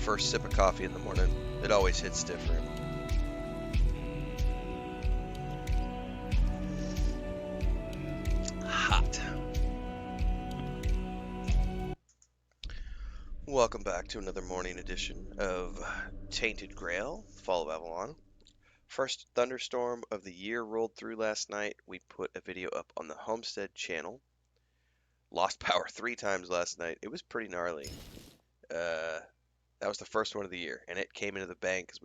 first sip of coffee in the morning. It always hits different. Hot. Welcome back to another morning edition of Tainted Grail, Fall of Avalon. First thunderstorm of the year rolled through last night. We put a video up on the Homestead channel. Lost power 3 times last night. It was pretty gnarly. That was the first one of the year, and it came into the bank because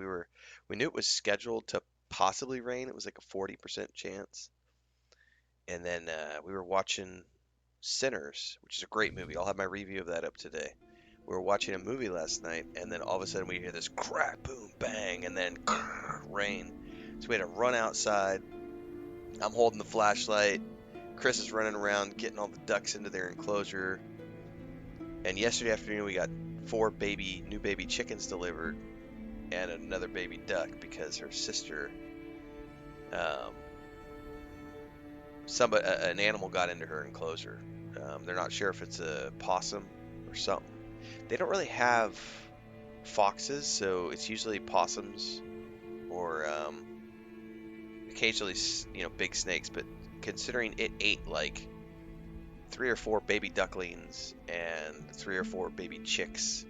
we knew it was scheduled to possibly rain. It was like a 40% chance. And then we were watching Sinners, which is a great movie. I'll have my review of that up today. We were watching a movie last night, and then all of a sudden we hear this crack, boom, bang, and then rain. So we had to run outside. I'm holding the flashlight. Chris is running around getting all the ducks into their enclosure. And yesterday afternoon we got 4 new baby chickens delivered and another baby duck because her sister, an animal got into her enclosure. They're not sure if it's a possum or something. They don't really have foxes, so it's usually possums or occasionally, big snakes. But considering it ate like 3 or 4 baby ducklings and 3 or 4 baby chicks,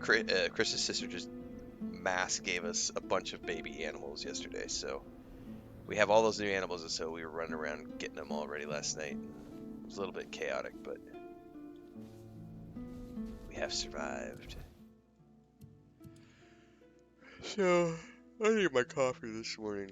Chris's sister just mass gave us a bunch of baby animals yesterday. So we have all those new animals, and so we were running around getting them all ready last night. It was a little bit chaotic, but we have survived. So I need my coffee this morning.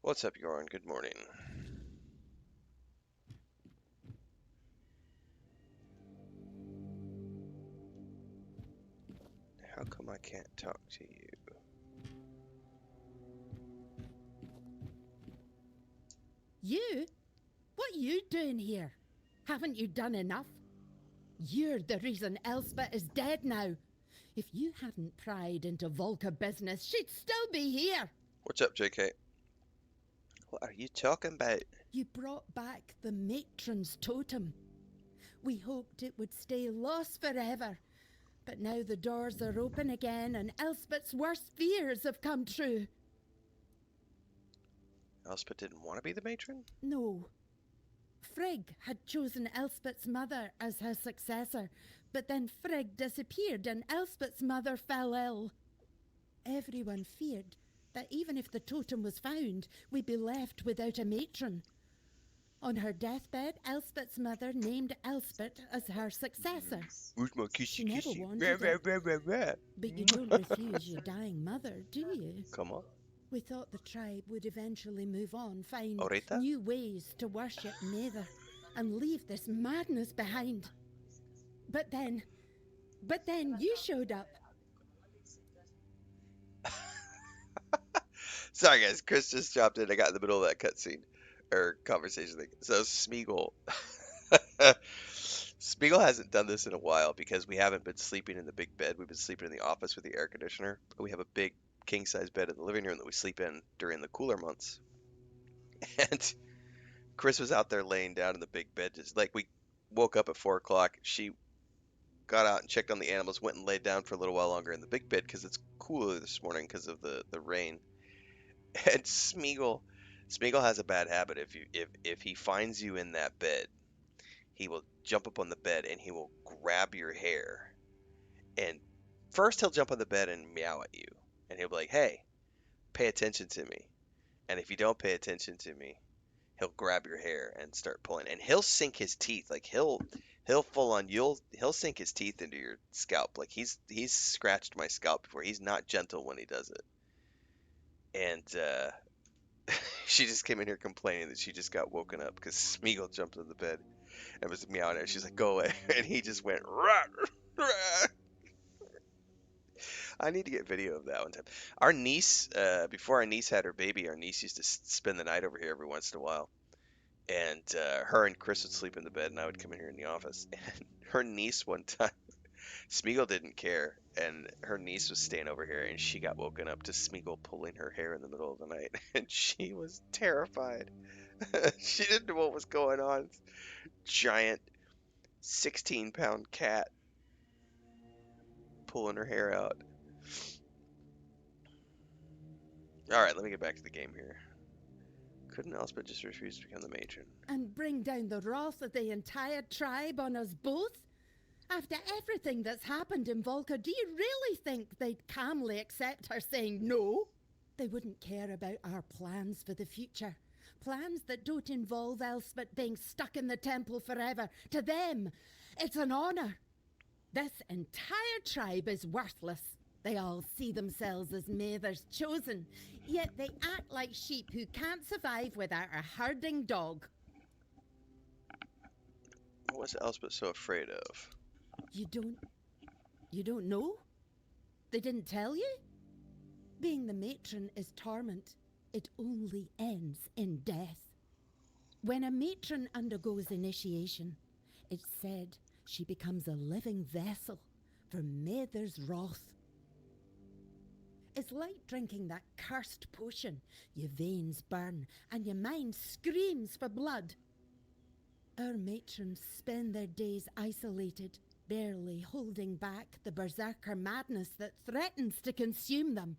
What's up, Jorn? Good morning. How come I can't talk to you? You? What are you doing here? Haven't you done enough? You're the reason Elspeth is dead now. If you hadn't pried into Volca business, she'd still be here. What's up, JK? What are you talking about? You brought back the matron's totem. We hoped it would stay lost forever. But now the doors are open again and Elspeth's worst fears have come true. Elspeth didn't want to be the matron? No. Frigg had chosen Elspeth's mother as her successor, but then Frigg disappeared and Elspeth's mother fell ill. Everyone feared that even if the totem was found, we'd be left without a matron. On her deathbed, Elspeth's mother named Elspeth as her successor. Where's my kissy She never kissy? wanted it. But you don't refuse your dying mother, do you? Come on. We thought the tribe would eventually move on, find Ahorita? new ways to worship Nether, and leave this madness behind. But then you showed up. Sorry, guys. Chris just dropped in. I got in the middle of that cutscene or conversation thing. So Smeagol, Smeagol hasn't done this in a while because we haven't been sleeping in the big bed. We've been sleeping in the office with the air conditioner. We have a big king-size bed in the living room that we sleep in during the cooler months. And Chris was out there laying down in the big bed, just like we woke up at 4 o'clock. She got out and checked on the animals, went and laid down for a little while longer in the big bed because it's cooler this morning because of the rain. And Smeagol has a bad habit. If he finds you in that bed, he will jump up on the bed and he will grab your hair. And first he'll jump on the bed and meow at you. And he'll be like, hey, pay attention to me. And if you don't pay attention to me, he'll grab your hair and start pulling. And he'll sink his teeth. Like he'll full on he'll sink his teeth into your scalp. Like he's scratched my scalp before. He's not gentle when he does it. And she just came in here complaining that she just got woken up because Smeagol jumped on the bed and was meowing at her. She's like, "Go away!" And he just went, rah, rah. I need to get video of that one time. Our niece, before our niece had her baby, our niece used to spend the night over here every once in a while. And her and Chris would sleep in the bed, and I would come in here in the office. And her niece one time, Smeagol didn't care, and her niece was staying over here, and she got woken up to Smeagol pulling her hair in the middle of the night, and she was terrified. She didn't know what was going on. Giant 16-pound cat pulling her hair out. All right, let me get back to the game here. Couldn't Elspeth just refuse to become the matron? And bring down the wrath of the entire tribe on us both? After everything that's happened in Volca, do you really think they'd calmly accept her saying no? They wouldn't care about our plans for the future. Plans that don't involve Elspeth being stuck in the temple forever. To them, it's an honour. This entire tribe is worthless. They all see themselves as Mather's chosen, yet they act like sheep who can't survive without a herding dog. What was Elspeth so afraid of? You don't know? They didn't tell you? Being the matron is torment. It only ends in death. When a matron undergoes initiation, it's said she becomes a living vessel for Mather's wrath. It's like drinking that cursed potion. Your veins burn and your mind screams for blood. Our matrons spend their days isolated, barely holding back the berserker madness that threatens to consume them.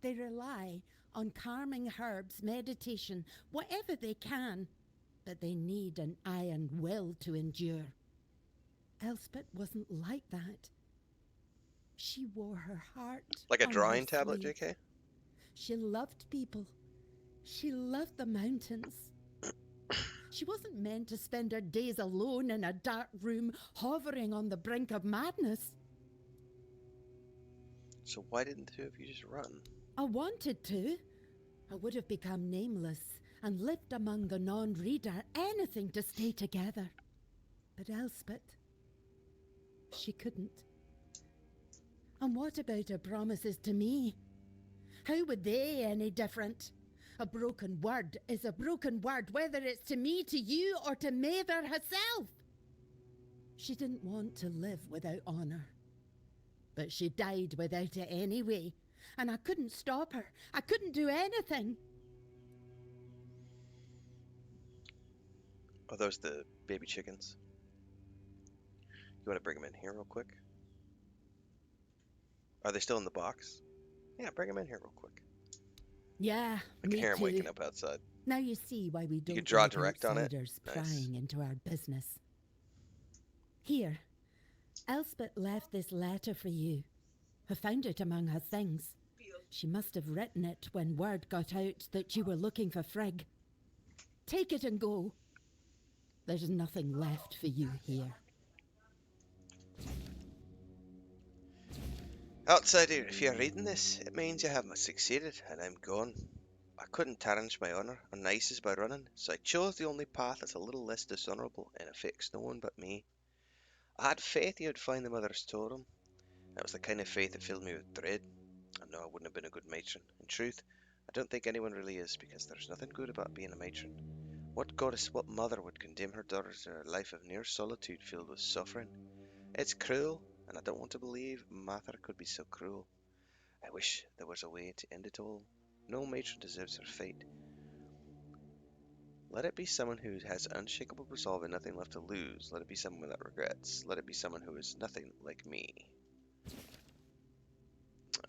They rely on calming herbs, meditation, whatever they can, but they need an iron will to endure. Elspeth wasn't like that. She wore her heart Like a on drawing her tablet, sleeve. JK? She loved people. She loved the mountains. She wasn't meant to spend her days alone in a dark room, hovering on the brink of madness. So why didn't the two of you just run? I wanted to. I would have become nameless and lived among the non-reader, anything to stay together. But Elspeth, she couldn't. And what about her promises to me? How would they any different? A broken word is a broken word, whether it's to me, to you, or to Mather herself. She didn't want to live without honour. But she died without it anyway, and I couldn't stop her. I couldn't do anything. Are those the baby chickens? You want to bring them in here real quick? Are they still in the box? Yeah, bring them in here real quick. Yeah, I can me hear them too. waking up outside. Now you see why we don't can draw like direct on it? outsiders Nice. prying into our business. Here, Elspeth left this letter for you. I found it among her things. She must have written it when word got out that you were looking for Frigg. Take it and go. There's nothing left for you here. Outsider, if you're reading this, it means you haven't succeeded, and I'm gone. I couldn't tarnish my honour or nices by running, so I chose the only path that's a little less dishonourable and affects no one but me. I had faith you'd find the mother's totem. That was the kind of faith that filled me with dread. I know I wouldn't have been a good matron. In truth, I don't think anyone really is, because there's nothing good about being a matron. What goddess, what mother would condemn her daughters to a life of near solitude filled with suffering? It's cruel, and I don't want to believe Mather could be so cruel. I wish there was a way to end it all. No matron deserves her fate. Let it be someone who has unshakable resolve and nothing left to lose. Let it be someone without regrets. Let it be someone who is nothing like me.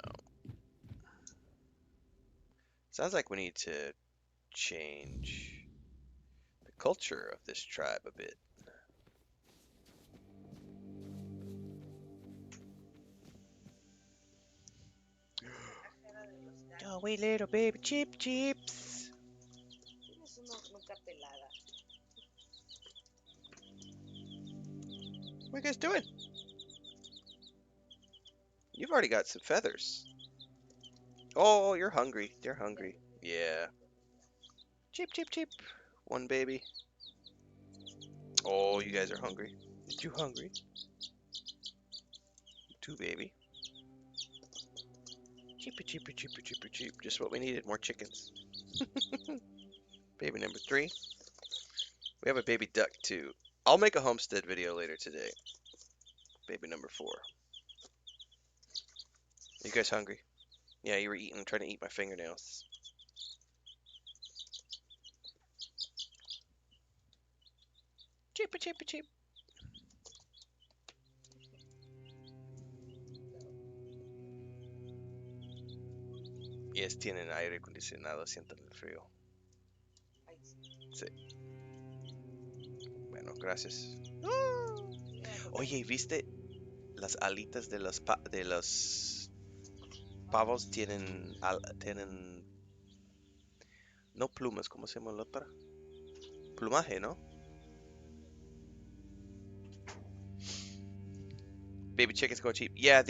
Oh. Sounds like we need to change the culture of this tribe a bit. Oh, wait, little baby chip chips. What are you guys doing? You've already got some feathers. Oh, you're hungry. They're hungry. Yeah. Chip, chip, chip. One baby. Oh, you guys are hungry. You hungry? Two baby. Cheeper, cheeper, cheeper, cheeper, cheep. Just what we needed. More chickens. Baby number 3. We have a baby duck too. I'll make a homestead video later today. Baby number 4. You guys hungry? Yeah, you were eating, trying to eat my fingernails. Cheeper, cheeper, cheep. Yes, tienen aire acondicionado, sienten el frío. Sí. Bueno, gracias. Oye, ¿viste las alitas de los pavos tienen no plumas, ¿cómo se llama la otra? Plumaje, ¿no? Baby chickens go cheap. Yeah,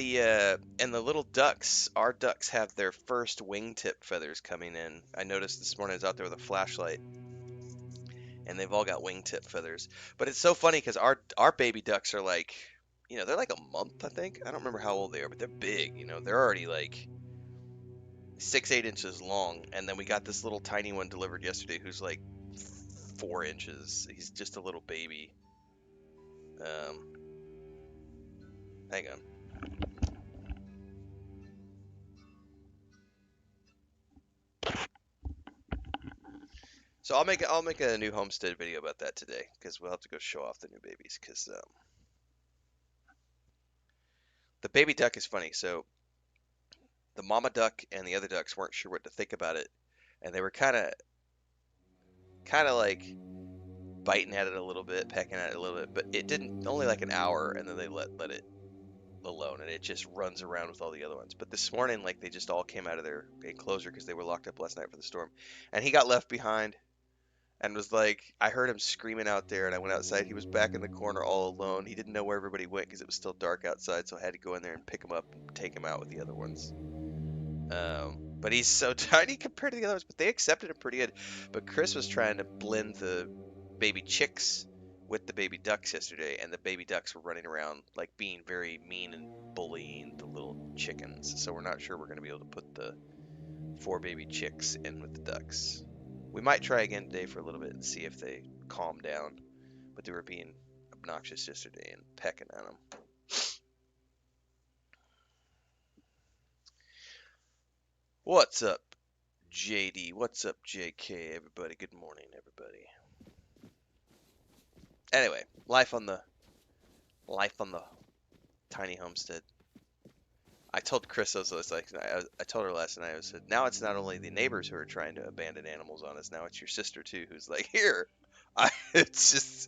and the little ducks, our ducks have their first wingtip feathers coming in. I noticed this morning I was out there with a flashlight, and they've all got wingtip feathers. But it's so funny because our baby ducks are like, they're like a month, I think. I don't remember how old they are, but they're big. They're already like 6, 8 inches long, and then we got this little tiny one delivered yesterday who's like 4 inches. He's just a little baby. Hang on. So I'll make a new homestead video about that today because we'll have to go show off the new babies because the baby duck is funny. So the mama duck and the other ducks weren't sure what to think about it, and they were kind of like biting at it a little bit, pecking at it a little bit, but it didn't, only like an hour, and then they let it alone, and it just runs around with all the other ones. But this morning, like, they just all came out of their enclosure because they were locked up last night for the storm, and he got left behind and was like, I heard him screaming out there, and I went outside. He was back in the corner all alone. He didn't know where everybody went because it was still dark outside, so I had to go in there and pick him up and take him out with the other ones. But he's so tiny compared to the others, but they accepted him pretty good. But Chris was trying to blend the baby chicks with the baby ducks yesterday, and the baby ducks were running around like being very mean and bullying the little chickens. So we're not sure we're going to be able to put the 4 baby chicks in with the ducks. We might try again today for a little bit and see if they calm down, but they were being obnoxious yesterday and pecking at them. What's up, JD? What's up, JK? Everybody, good morning, everybody. Anyway, life on the tiny homestead. I told Chris, I told her last night, I said, now it's not only the neighbors who are trying to abandon animals on us, now it's your sister too, who's like, here. It's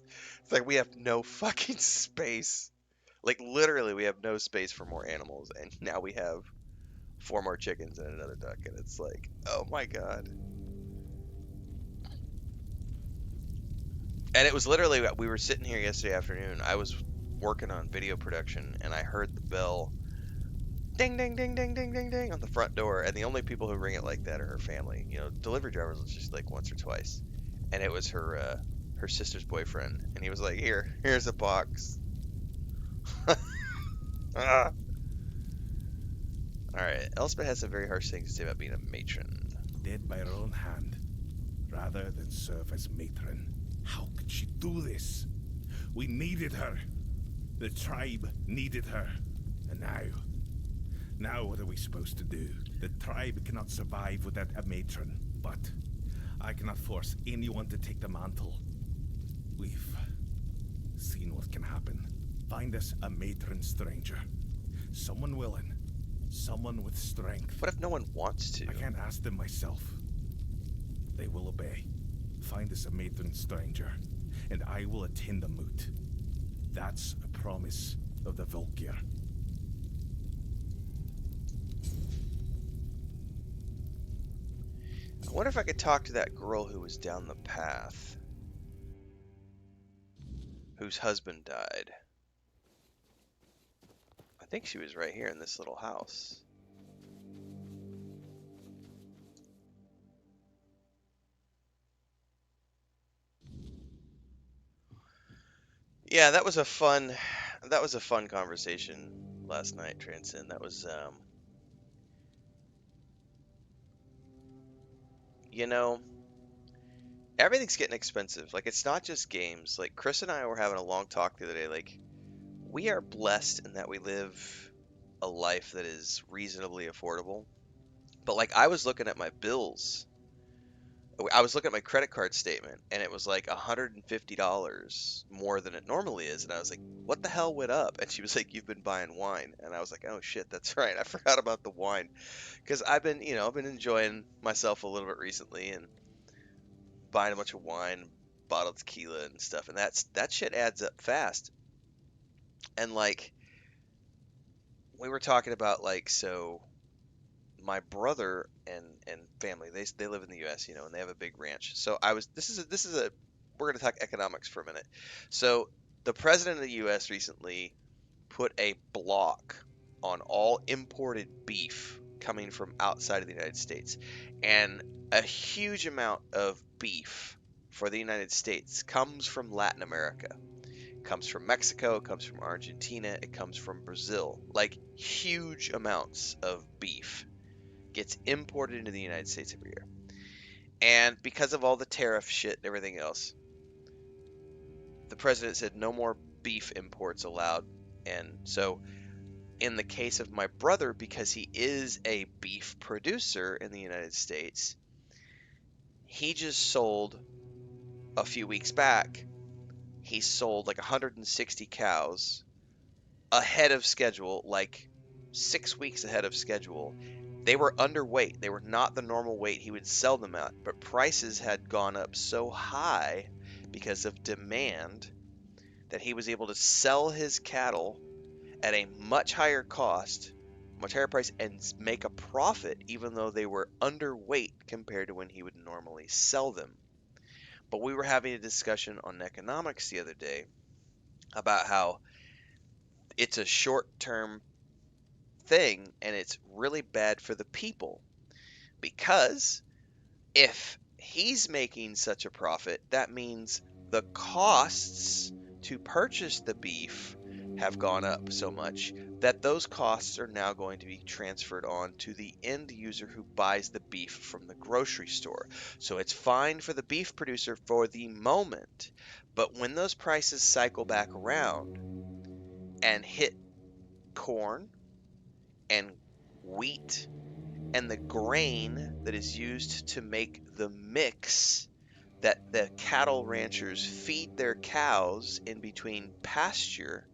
like we have no fucking space. Like, literally, we have no space for more animals, and now we have 4 more chickens and another duck, and it's like, oh my god. And it was literally, we were sitting here yesterday afternoon, I was working on video production, and I heard the bell ding, ding, ding, ding, ding, ding, ding on the front door, and the only people who ring it like that are her family. Delivery drivers will just like once or twice, and it was her sister's boyfriend, and he was like, here's a box. Ah. All right, Elspeth has some very harsh things to say about being a matron. Dead by her own hand, rather than serve as matron. How could she do this? We needed her. The tribe needed her. And now what are we supposed to do? The tribe cannot survive without a matron, but I cannot force anyone to take the mantle. We've seen what can happen. Find us a matron stranger. Someone willing. Someone with strength. What if no one wants to? I can't ask them myself. They will obey. Find us a matron stranger, and I will attend the moot. That's a promise of the Volkir. I wonder if I could talk to that girl who was down the path, whose husband died. I think she was right here in this little house. Yeah, that was a fun conversation last night, Transcend. That was you know, everything's getting expensive. Like, it's not just games. Like, Chris and I were having a long talk the other day. Like, we are blessed in that we live a life that is reasonably affordable. But like, I was looking at my bills. I was looking at my credit card statement, and it was like $150 more than it normally is. And I was like, what the hell went up? And she was like, you've been buying wine. And I was like, oh shit, that's right. I forgot about the wine. Because I've been enjoying myself a little bit recently and buying a bunch of wine, bottled tequila and stuff. And that shit adds up fast. And like, we were talking about, like, so my brother and family, they live in the US, and they have a big ranch. So I was this is a we're going to talk economics for a minute. So the president of the US recently put a block on all imported beef coming from outside of the United States. And a huge amount of beef for the United States comes from Latin America. It comes from Mexico, it comes from Argentina, it comes from Brazil. Like, huge amounts of beef gets imported into the United States every year. And because of all the tariff shit and everything else, the president said no more beef imports allowed. And so, in the case of my brother, because he is a beef producer in the United States, he just sold a few weeks back, he sold like 160 cows ahead of schedule, like 6 weeks ahead of schedule. They were underweight. They were not the normal weight he would sell them at, but prices had gone up so high because of demand that he was able to sell his cattle at a much higher cost, much higher price, and make a profit even though they were underweight compared to when he would normally sell them. But we were having a discussion on economics the other day about how it's a short-term thing and it's really bad for the people, because if he's making such a profit, that means the costs to purchase the beef have gone up so much that those costs are now going to be transferred on to the end user who buys the beef from the grocery store. So it's fine for the beef producer for the moment, but when those prices cycle back around and hit corn and wheat and the grain that is used to make the mix that the cattle ranchers feed their cows in between pasture,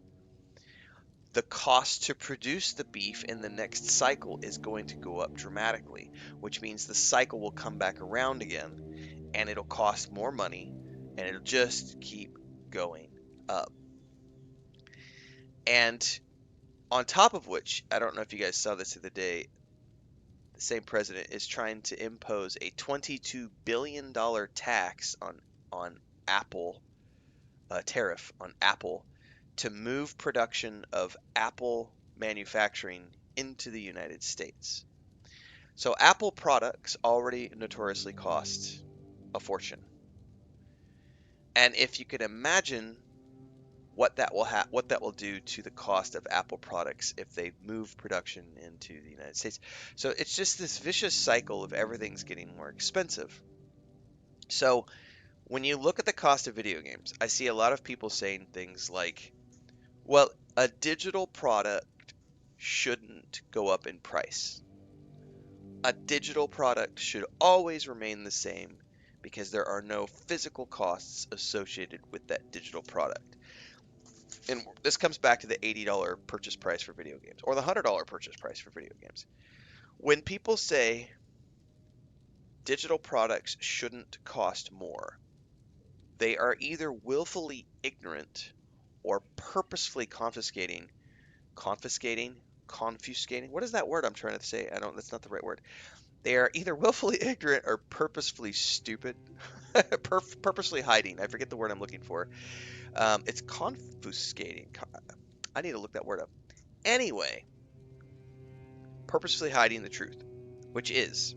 the cost to produce the beef in the next cycle is going to go up dramatically, which means the cycle will come back around again and it'll cost more money and it'll just keep going up. And on top of which, I don't know if you guys saw this the other day, the same president is trying to impose a $22 billion tax on Apple, tariff on Apple, to move production of Apple manufacturing into the United States. So Apple products already notoriously cost a fortune. And if you could imagine what that will do to the cost of Apple products if they move production into the United States. So it's just this vicious cycle of everything's getting more expensive. So when you look at the cost of video games, I see a lot of people saying things like, well, a digital product shouldn't go up in price. A digital product should always remain the same because there are no physical costs associated with that digital product. And this comes back to the $80 purchase price for video games, or the $100 purchase price for video games. When people say, digital products shouldn't cost more. They are either willfully ignorant or purposefully confiscating. What is that word I'm trying to say? That's not the right word. They are either willfully ignorant or purposefully stupid, purposely hiding. I forget the word I'm looking for. It's confiscating. I need to look that word up. Anyway, purposefully hiding the truth, which is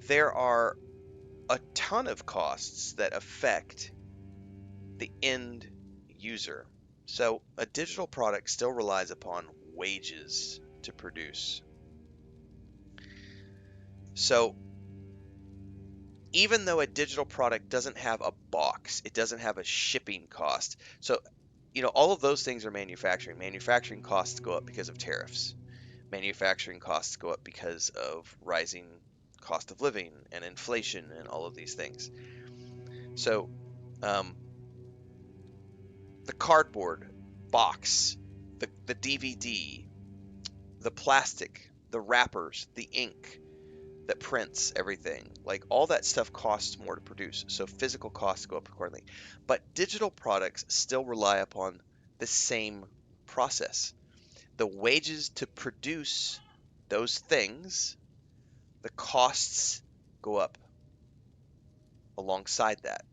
there are a ton of costs that affect the end user. So a digital product still relies upon wages to produce. So even though a digital product doesn't have a box, it doesn't have a shipping cost. So, all of those things are manufacturing. Manufacturing costs go up because of tariffs. Manufacturing costs go up because of rising cost of living and inflation and all of these things. So, um, the cardboard box, the DVD, the plastic, the wrappers, the ink that prints everything, like all that stuff costs more to produce. So physical costs go up accordingly. But digital products still rely upon the same process. The wages to produce those things, the costs go up alongside that.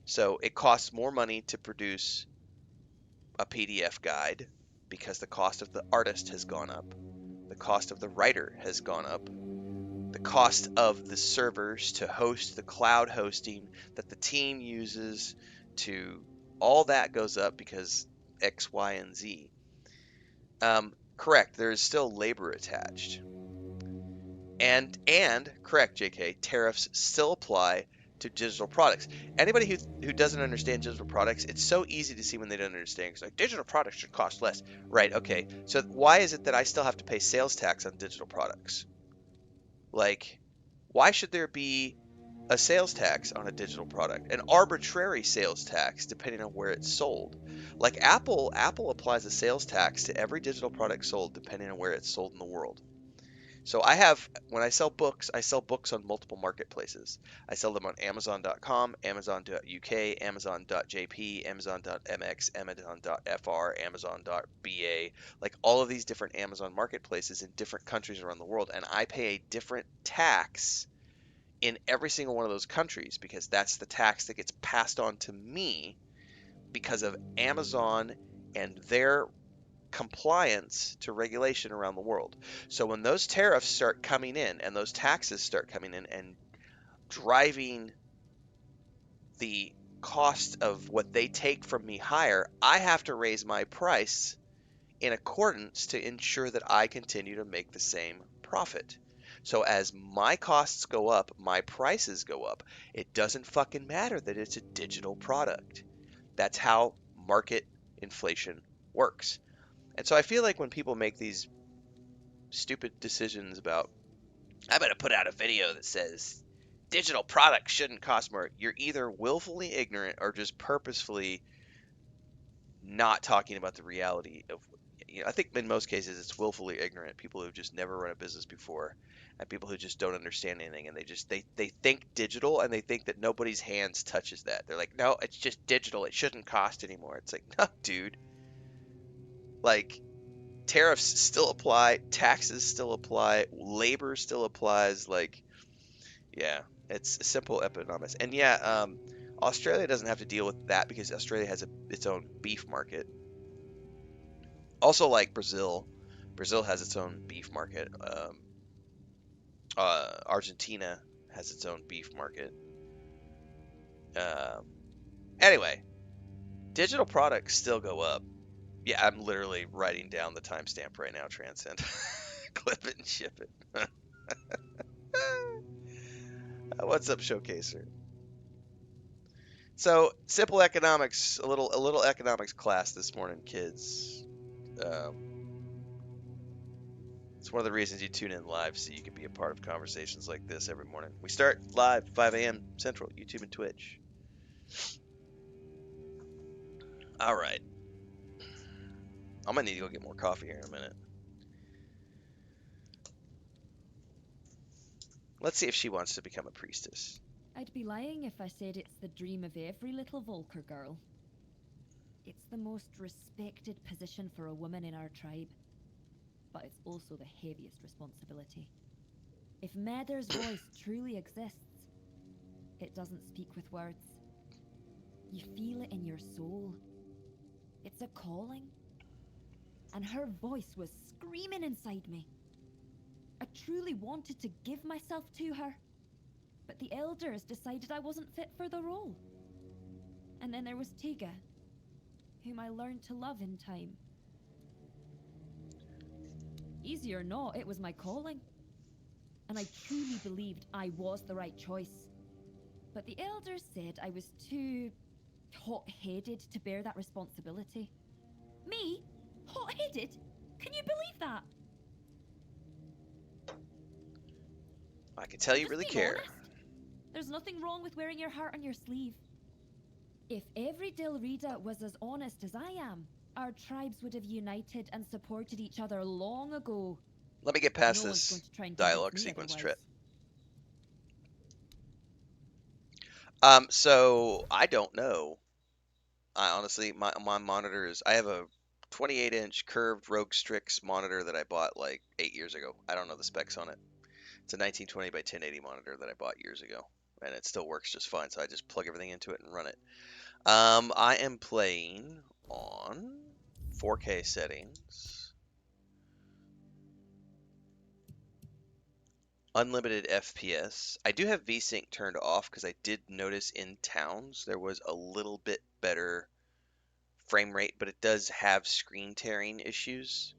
So it costs more money to produce a PDF guide because the cost of the artist has gone up. The cost of the writer has gone up. The cost of the servers to host the cloud hosting that the team uses to all that goes up because X, Y, and Z. Correct, there is still labor attached. And correct, JK, tariffs still apply to digital products. Anybody who doesn't understand digital products, it's so easy to see when they don't understand. It's like digital products should cost less. Right, okay. So why is it that I still have to pay sales tax on digital products? Like, why should there be a sales tax on a digital product? An arbitrary sales tax depending on where it's sold. Like Apple applies a sales tax to every digital product sold depending on where it's sold in the world. So when I sell books on multiple marketplaces. I sell them on Amazon.com, Amazon.uk, Amazon.jp, Amazon.mx, Amazon.fr, Amazon.ba, like all of these different Amazon marketplaces in different countries around the world. And I pay a different tax in every single one of those countries because that's the tax that gets passed on to me because of Amazon and their compliance to regulation around the world. So when those tariffs start coming in and those taxes start coming in and driving the cost of what they take from me higher, I have to raise my price in accordance to ensure that I continue to make the same profit. So as my costs go up, my prices go up. It doesn't fucking matter that it's a digital product. That's how market inflation works. And so I feel like when people make these stupid decisions about, I'm going to put out a video that says digital products shouldn't cost more, you're either willfully ignorant or just purposefully not talking about the reality of, I think in most cases it's willfully ignorant. People who've just never run a business before and people who just don't understand anything and they think digital and they think that nobody's hands touches that. They're like, no, it's just digital. It shouldn't cost anymore. It's like, no, dude. Like, tariffs still apply, taxes still apply, labor still applies. Like, yeah, it's simple economics. And yeah, Australia doesn't have to deal with that because Australia has its own beef market. Also, like Brazil has its own beef market. Argentina has its own beef market. Um, anyway, digital products still go up. Yeah, I'm literally writing down the timestamp right now, Transcend. Clip it and ship it. What's up, Showcaser? So, simple economics, a little economics class this morning, kids. Um, it's one of the reasons you tune in live, so you can be a part of conversations like this every morning. We start live 5 a.m. Central, YouTube and Twitch. All right, I'm gonna need to go get more coffee here in a minute. Let's see if she wants to become a priestess. I'd be lying if I said it's the dream of every little Volker girl. It's the most respected position for a woman in our tribe, but it's also the heaviest responsibility. If Meder's voice truly exists, it doesn't speak with words. You feel it in your soul. It's a calling. And her voice was screaming inside me. I truly wanted to give myself to her, but the elders decided I wasn't fit for the role. And then there was Tiga, whom I learned to love in time. Easy or not, it was my calling. And I truly believed I was the right choice. But the elders said I was too hot-headed to bear that responsibility. Me? Hot-headed? Can you believe that? I can tell you Just really being care. honest. There's nothing wrong with wearing your heart on your sleeve. If every Dilrida was as honest as I am, our tribes would have united and supported each other long ago. Let me get But past no one's going this to try and dialogue convince me sequence otherwise. trip. So I don't know. I honestly, my monitor is, I have a 28-inch curved Rogue Strix monitor that I bought like 8 years ago. I don't know the specs on it. It's a 1920 by 1080 monitor that I bought years ago, and it still works just fine. So I just plug everything into it and run it. I am playing on 4K settings, unlimited FPS. I do have VSync turned off because I did notice in towns there was a little bit better frame rate, but it does have screen tearing issues.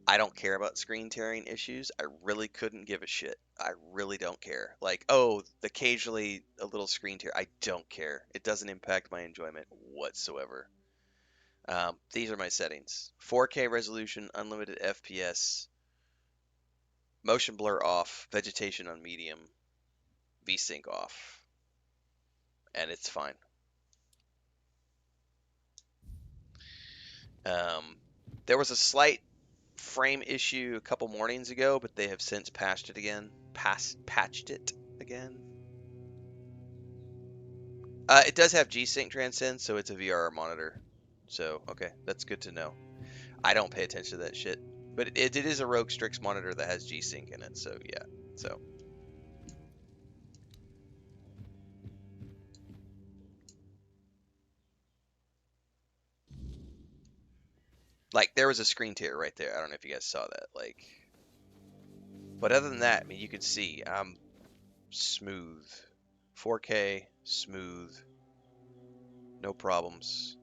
I don't care about screen tearing issues. I really couldn't give a shit. I really don't care. Like, oh, occasionally a little screen tear. I don't care. It doesn't impact my enjoyment whatsoever. These are my settings: 4K resolution, unlimited FPS, motion blur off, vegetation on medium, VSync off, and it's fine. Um, there was a slight frame issue a couple mornings ago, but they have since patched it again. Patched it again. It does have G-Sync transcend, so it's a VRR monitor. So, okay, that's good to know. I don't pay attention to that shit. But it is a Rogue Strix monitor that has G-Sync in it, so yeah. So, like, there was a screen tear right there. I don't know if you guys saw that. Like, but other than that, I mean, you can see I'm smooth. 4K, smooth, no problems.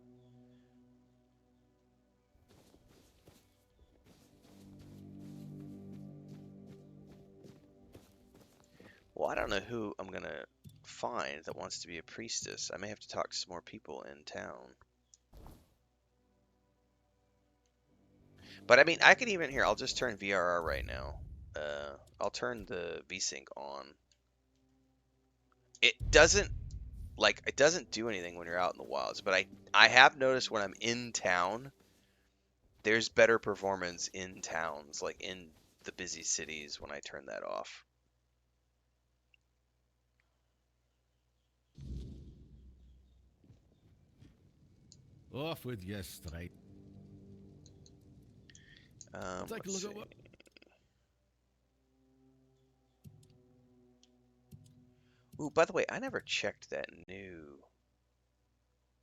Well, I don't know who I'm gonna find that wants to be a priestess. I may have to talk to some more people in town. But I mean, I could even here. I'll just turn VRR right now. I'll turn the VSync on. It doesn't it doesn't do anything when you're out in the wilds, but I have noticed when I'm in town, there's better performance in towns, like in the busy cities when I turn that off. Off with you straight. Take a Let's look see. at what. Ooh, by the way, I never checked that new